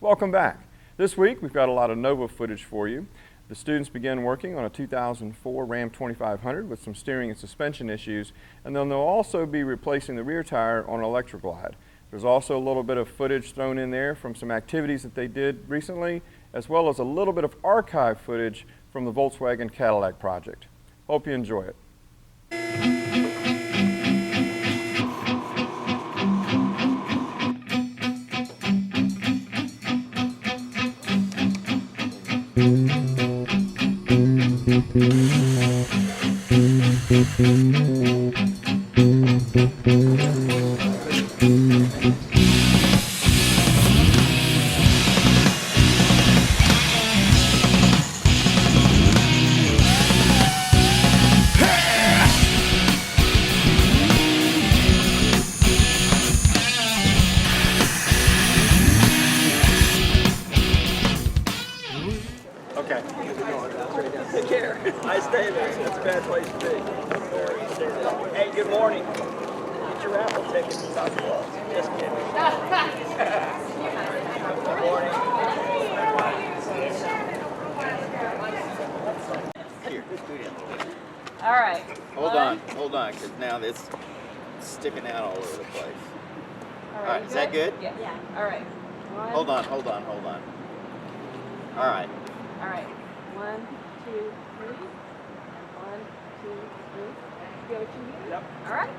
Welcome back. This week we've got a lot of Nova footage for you. The students began working on a 2004 Ram 2500 with some steering and suspension issues, and then they'll also be replacing the rear tire on an Electra Glide. There's also a little bit of footage thrown in there from some activities that they did recently, as well as a little bit of archive footage from the Volkswagen Cadillac project. Hope you enjoy it. Okay. Take care. I stay there. That's a bad place to be. Hey, good morning. Get your raffle tickets. Just kidding. Good morning. Here. All right. Hold on, because now it's sticking out all over the place. All right, is that good? Yeah. All right. Hold on. All right. All right. 1, 2, 3. And 1, 2, 3. You got what you need? Yep. All right.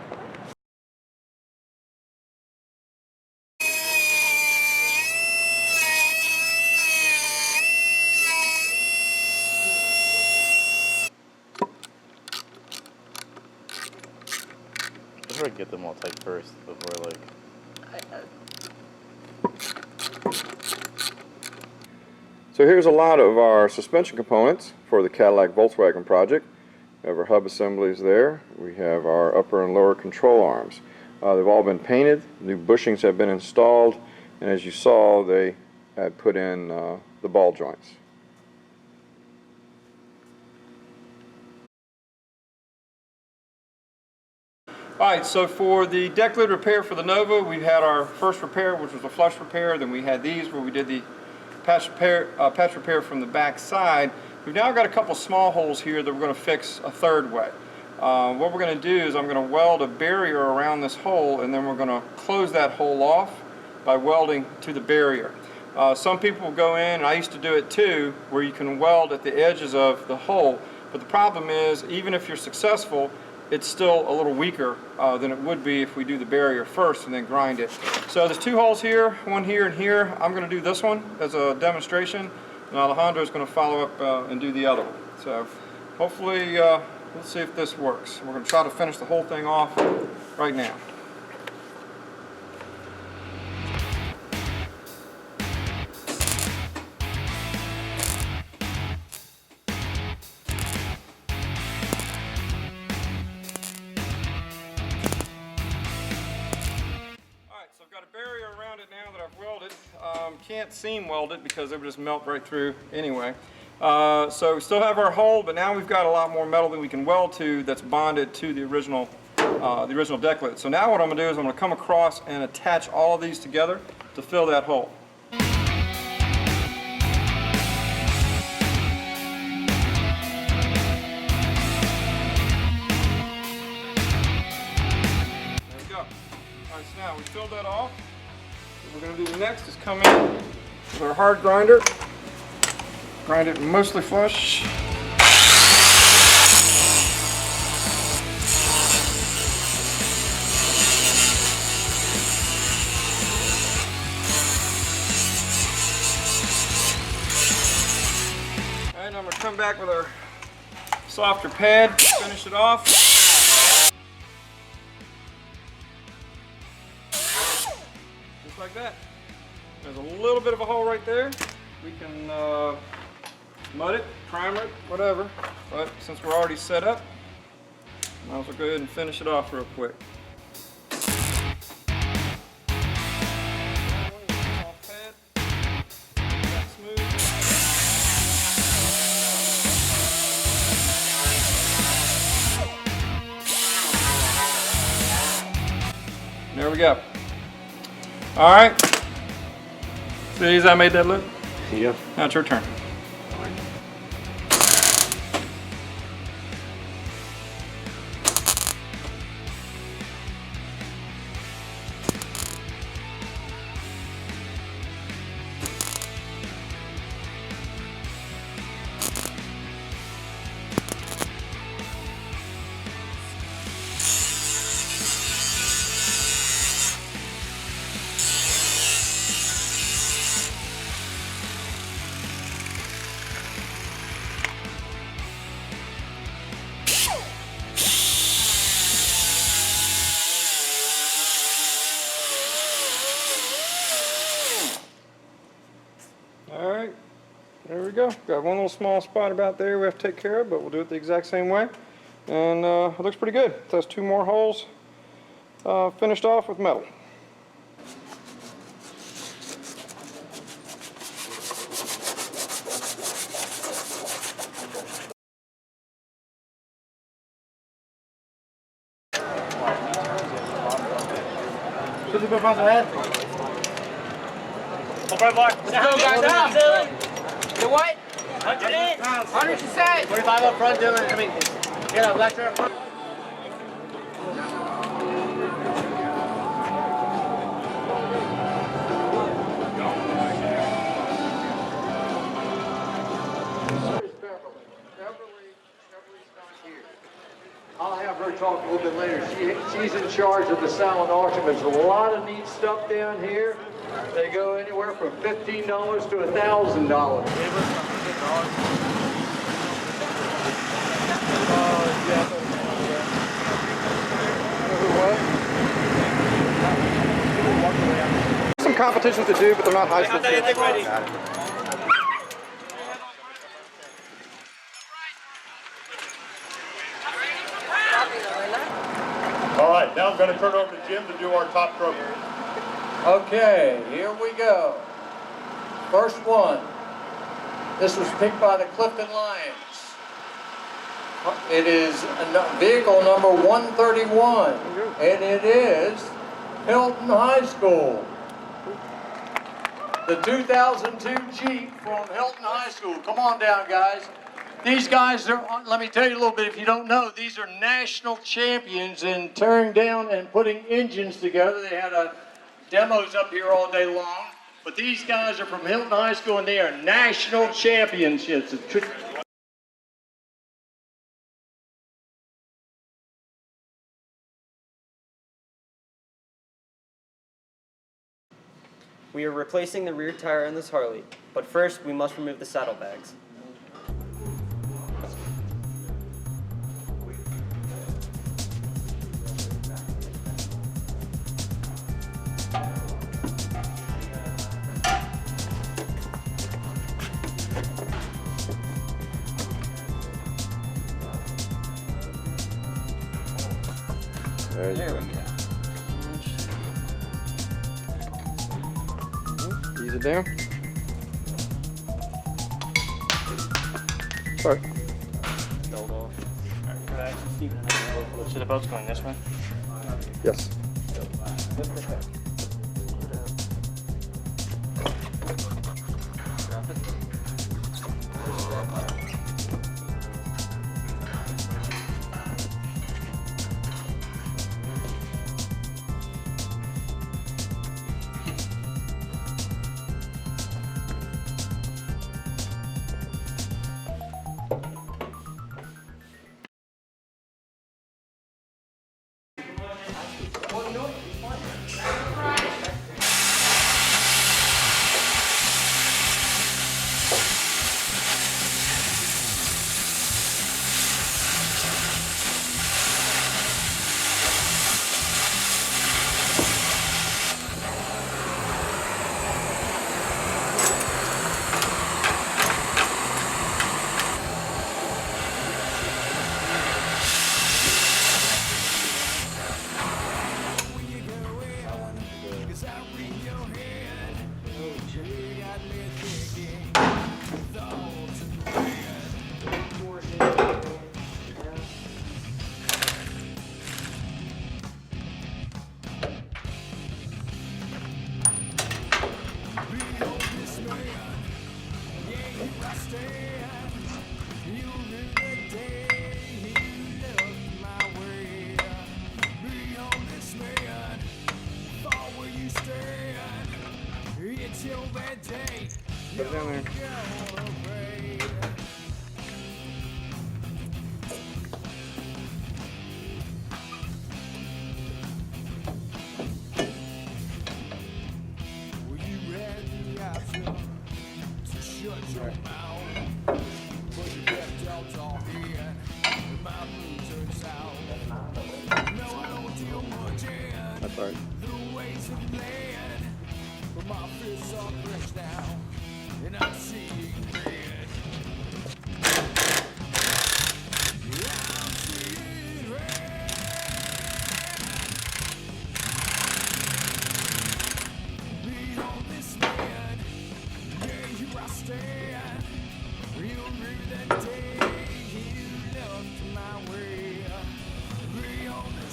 Let's try to get them all tight first before like. So here's a lot of our suspension components for the Cadillac Volkswagen project. We have our hub assemblies there. We have our upper and lower control arms. They've all been painted, new bushings have been installed, and as you saw, they had put in the ball joints. Alright, so for the deck lid repair for the Nova, we had our first repair, which was a flush repair. Then we had these where we did the patch repair from the back side. We've now got a couple small holes here that we're going to fix a third way. What we're going to do is I'm going to weld a barrier around this hole, and then we're going to close that hole off by welding to the barrier. Some people will go in, and I used to do it too, where you can weld at the edges of the hole, but the problem is, even if you're successful, it's still a little weaker than it would be if we do the barrier first and then grind it. So there's two holes here, one here and here. I'm going to do this one as a demonstration, and Alejandro is going to follow up and do the other one. So hopefully, let's see if this works. We're going to try to finish the whole thing off right now. Barrier around it now that I've welded. Can't seam weld it because it would just melt right through anyway. So we still have our hole, but now we've got a lot more metal that we can weld to that's bonded to the original deck lid. So now what I'm going to do is I'm going to come across and attach all of these together to fill that hole. Now we filled that off. What we're going to do next is come in with our hard grinder, grind it mostly flush. And I'm going to come back with our softer pad, finish it off. Like that. There's a little bit of a hole right there. We can mud it, primer it, whatever. But since we're already set up, might as well go ahead and finish it off real quick. There we go. All right. Easy, I made that look. Yeah. Now it's your turn. All right, there we go. Got one little small spot about there we have to take care of, but we'll do it the exact same way. And it looks pretty good. It has 2 more holes finished off with metal. The what? 100 you said? 45 up front, Dylan. I mean, get up, Electra up front. I'll have her talk a little bit later. She's in charge of the silent auction. There's a lot of neat stuff down here. They go anywhere from $15 to $1,000. Some competitions to do, but they're not high school kids. All right, now I'm going to turn over to Jim to do our top trophy. Okay, here we go. First one. This was picked by the Clifton Lions. It is vehicle number 131, and it is Hylton High School. The 2002 Jeep from Hylton High School. Come on down, guys. These guys are, let me tell you a little bit if you don't know, these are national champions in tearing down and putting engines together. They had demos up here all day long, but these guys are from Hylton High School and they are national championships. We are replacing the rear tire in this Harley, but first we must remove the saddlebags. There we go. Ease it down. Sorry. Build off. So the boat's going this way? Yes. Put it in there. That's right.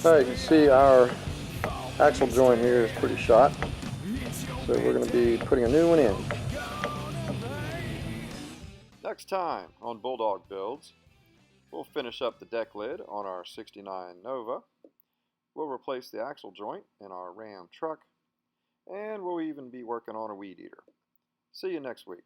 Alright, you can see our axle joint here is pretty shot, so we're going to be putting a new one in. Next time on Bulldog Builds, we'll finish up the deck lid on our 69 Nova, we'll replace the axle joint in our Ram truck, and we'll even be working on a weed eater. See you next week.